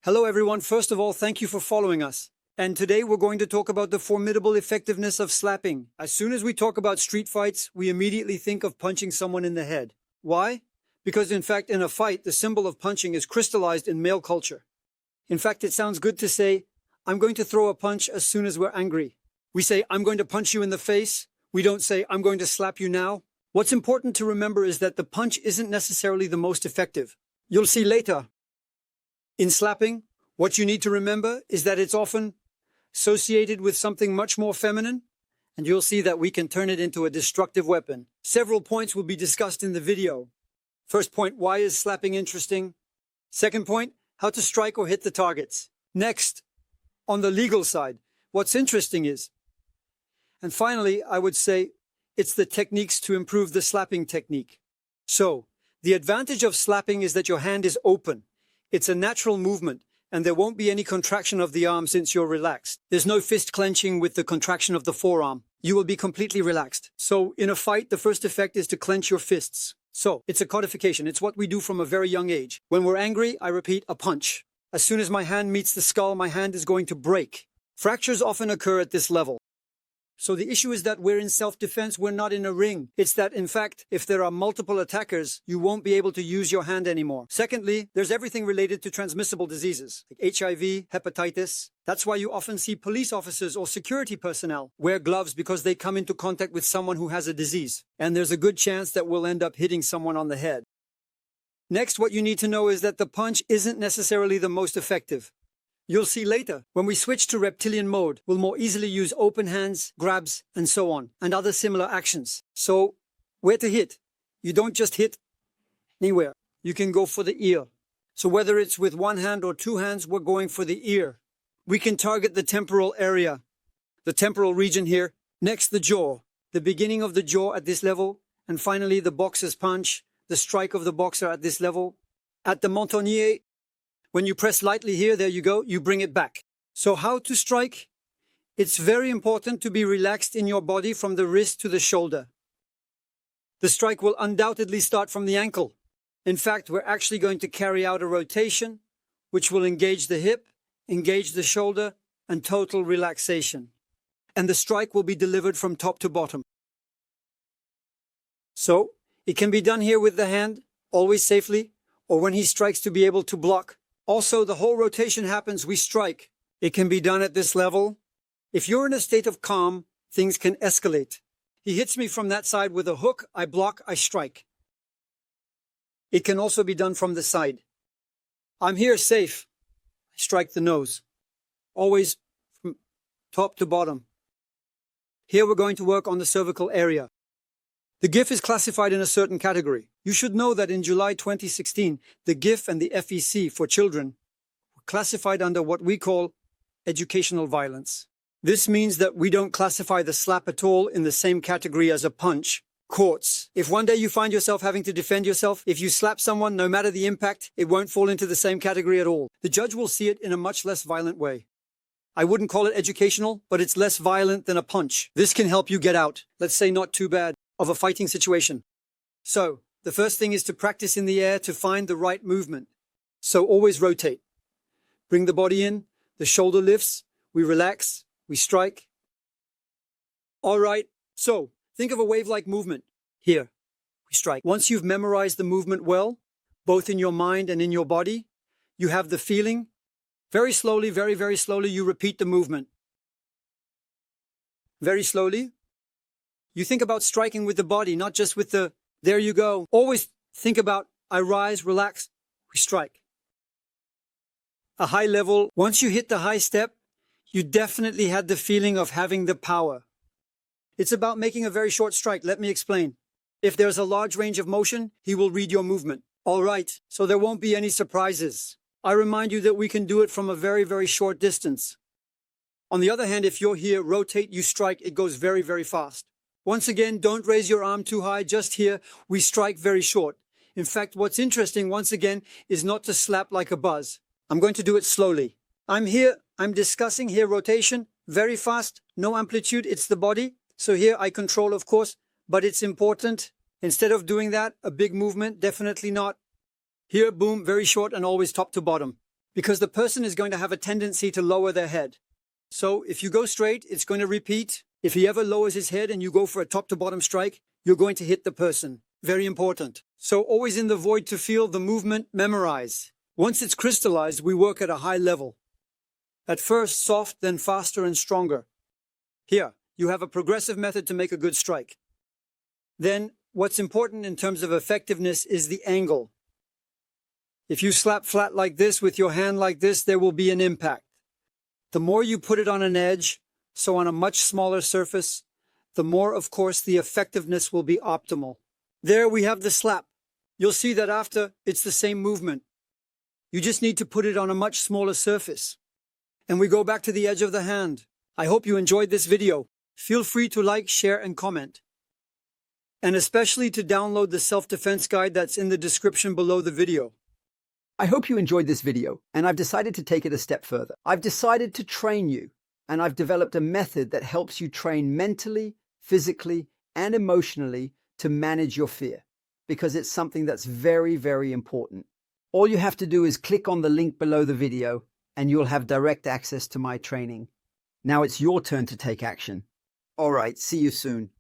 Hello everyone, first of all, thank you for following us. And today we're going to talk about the formidable effectiveness of slapping. As soon as we talk about street fights, we immediately think of punching someone in the head. Why? Because in fact, in a fight, the symbol of punching is crystallized in male culture. In fact, it sounds good to say, I'm going to throw a punch as soon as we're angry. We say, I'm going to punch you in the face. We don't say, I'm going to slap you now. What's important to remember is that the punch isn't necessarily the most effective. You'll see later. In slapping, what you need to remember is that it's often associated with something much more feminine, and you'll see that we can turn it into a destructive weapon. Several points will be discussed in the video. First point, why is slapping interesting? Second point, how to strike or hit the targets. Next, on the legal side, what's interesting is. And finally, I would say it's the techniques to improve the slapping technique. So, the advantage of slapping is that your hand is open. It's a natural movement, and there won't be any contraction of the arm since you're relaxed. There's no fist clenching with the contraction of the forearm. You will be completely relaxed. So, in a fight, the first effect is to clench your fists. So, it's a codification. It's what we do from a very young age. When we're angry, I repeat, a punch. As soon as my hand meets the skull, my hand is going to break. Fractures often occur at this level. So the issue is that we're in self-defense, we're not in a ring. It's that, in fact, if there are multiple attackers, you won't be able to use your hand anymore. Secondly, there's everything related to transmissible diseases, like HIV, hepatitis. That's why you often see police officers or security personnel wear gloves because they come into contact with someone who has a disease. And there's a good chance that we'll end up hitting someone on the head. Next, what you need to know is that the punch isn't necessarily the most effective. You'll see later, when we switch to reptilian mode, we'll more easily use open hands, grabs, and so on, and other similar actions. So, where to hit? You don't just hit anywhere. You can go for the ear. So whether it's with one hand or two hands, we're going for the ear. We can target the temporal area, the temporal region here. Next, the jaw, the beginning of the jaw at this level, and finally the boxer's punch, the strike of the boxer at this level. At the mentonnier, when you press lightly here, there you go, you bring it back. So how to strike? It's very important to be relaxed in your body from the wrist to the shoulder. The strike will undoubtedly start from the ankle. In fact, we're actually going to carry out a rotation, which will engage the hip, engage the shoulder, and total relaxation. And the strike will be delivered from top to bottom. So, it can be done here with the hand, always safely, or when he strikes to be able to block. Also, the whole rotation happens, we strike. It can be done at this level. If you're in a state of calm, things can escalate. He hits me from that side with a hook, I block, I strike. It can also be done from the side. I'm here safe. I strike the nose. Always from top to bottom. Here we're going to work on the cervical area. The GIF is classified in a certain category. You should know that in July 2016, the GIF and the FEC for children were classified under what we call educational violence. This means that we don't classify the slap at all in the same category as a punch. Courts. If one day you find yourself having to defend yourself, if you slap someone, no matter the impact, it won't fall into the same category at all. The judge will see it in a much less violent way. I wouldn't call it educational, but it's less violent than a punch. This can help you get out. Let's say not too bad. Of a fighting situation. So, the first thing is to practice in the air to find the right movement. So always rotate. Bring the body in, the shoulder lifts, we relax, we strike. Alright, so think of a wave-like movement. Here, we strike. Once you've memorized the movement well, both in your mind and in your body, you have the feeling. Very slowly, very, very slowly, you repeat the movement. Very slowly. You think about striking with the body, not just with the, there you go. Always think about, I rise, relax, we strike. A high level, once you hit the high step, you definitely had the feeling of having the power. It's about making a very short strike. Let me explain. If there's a large range of motion, he will read your movement. All right, so there won't be any surprises. I remind you that we can do it from a very, very short distance. On the other hand, if you're here, rotate, you strike, it goes very, very fast. Once again, don't raise your arm too high, just here, we strike very short. In fact, what's interesting, once again, is not to slap like a buzz. I'm going to do it slowly. I'm here, I'm discussing here rotation, very fast, no amplitude, it's the body. So here I control, of course, but it's important. Instead of doing that, a big movement, definitely not. Here, boom, very short and always top to bottom. because the person is going to have a tendency to lower their head. So if you go straight, it's going to repeat. If he ever lowers his head and you go for a top to bottom strike, you're going to hit the person. Very important. So always in the void to feel the movement, memorize. Once it's crystallized, we work at a high level. At first, soft, then faster and stronger. Here, you have a progressive method to make a good strike. Then, what's important in terms of effectiveness is the angle. If you slap flat like this with your hand like this, there will be an impact. The more you put it on an edge, so on a much smaller surface, the more, of course, the effectiveness will be optimal. There we have the slap. You'll see that after, it's the same movement. You just need to put it on a much smaller surface. And we go back to the edge of the hand. I hope you enjoyed this video. Feel free to like, share, and comment. And especially to download the self-defense guide that's in the description below the video. I hope you enjoyed this video, and I've decided to take it a step further. I've decided to train you, and I've developed a method that helps you train mentally, physically, and emotionally to manage your fear, because it's something that's very, very important. All you have to do is click on the link below the video, and you'll have direct access to my training. Now it's your turn to take action. All right, see you soon.